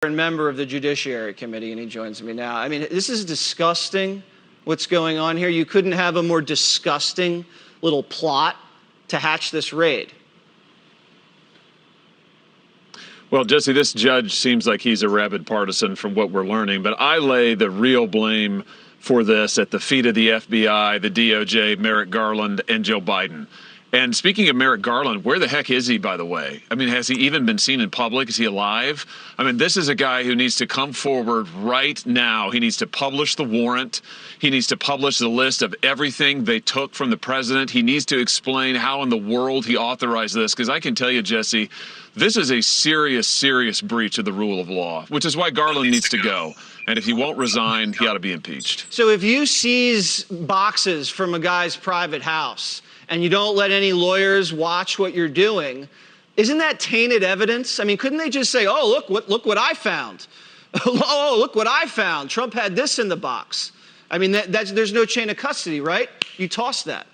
and member of the Judiciary Committee, and he joins me now. I mean, this is disgusting, what's going on here. You couldn't have a more disgusting little plot to hatch this raid. Well, Jesse, this judge seems like he's a rabid partisan from what we're learning, but I lay the real blame for this at the feet of the FBI, the DOJ, Merrick Garland, and Joe Biden. And speaking of Merrick Garland, where the heck is he, by the way? I mean, has he even been seen in public? Is he alive? I mean, this is a guy who needs to come forward right now. He needs to publish the warrant. He needs to publish the list of everything they took from the president. He needs to explain how in the world he authorized this, because I can tell you, Jesse, this is a serious, serious breach of the rule of law, which is why Garland needs to go. And if he won't resign, he ought to be impeached. So if you seize boxes from a guy's private house and you don't let any lawyers watch what you're doing, isn't that tainted evidence? I mean, couldn't they just say, oh, look what I found. Oh, look what I found. Trump had this in the box. I mean, there's no chain of custody, right? You toss that.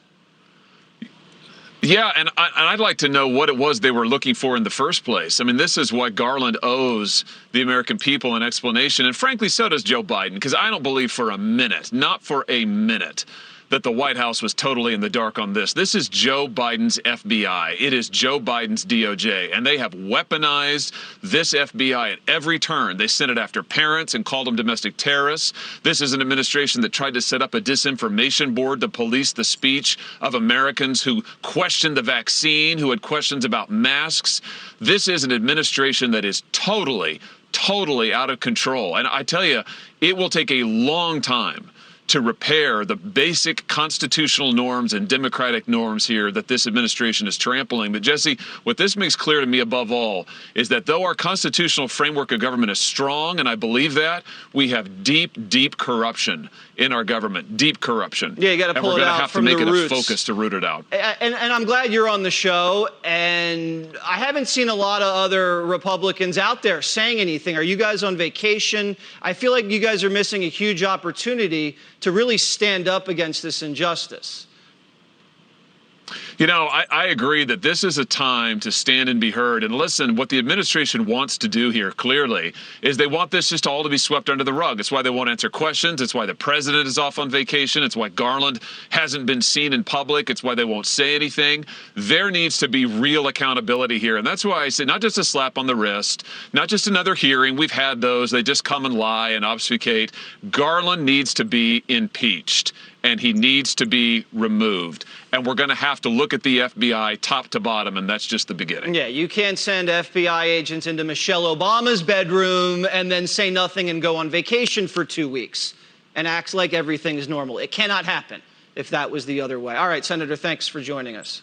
Yeah, and I'd like to know what it was they were looking for in the first place. I mean, this is what Garland owes the American people an explanation, and frankly, so does Joe Biden, because I don't believe for a minute, not for a minute, that the White House was totally in the dark on this. This is Joe Biden's FBI. It is Joe Biden's DOJ, and they have weaponized this FBI at every turn. They sent it after parents and called them domestic terrorists. This is an administration that tried to set up a disinformation board to police the speech of Americans who questioned the vaccine, who had questions about masks. This is an administration that is totally out of control. And I tell you, it will take a long time to repair the basic constitutional norms and democratic norms here that this administration is trampling. But Jesse, what this makes clear to me above all is that though our constitutional framework of government is strong, and I believe that, we have deep corruption in our government, deep corruption. Yeah, you got to pull it out from the roots. And we're going to have to make it a focus to root it out. And I'm glad you're on the show, and I haven't seen a lot of other Republicans out there saying anything. Are you guys on vacation? I feel like you guys are missing a huge opportunity to really stand up against this injustice. You know, I agree that this is a time to stand and be heard. And listen, what the administration wants to do here, clearly, is they want this just all to be swept under the rug. It's why they won't answer questions. It's why the president is off on vacation. It's why Garland hasn't been seen in public. It's why they won't say anything. There needs to be real accountability here. And that's why I say not just a slap on the wrist, not just another hearing. We've had those. They just come and lie and obfuscate. Garland needs to be impeached, and he needs to be removed. And we're going to have to look at the FBI top to bottom, and that's just the beginning. Yeah, you can't send FBI agents into Michelle Obama's bedroom and then say nothing and go on vacation for 2 weeks and act like everything is normal. It cannot happen if that was the other way. All right, Senator, thanks for joining us.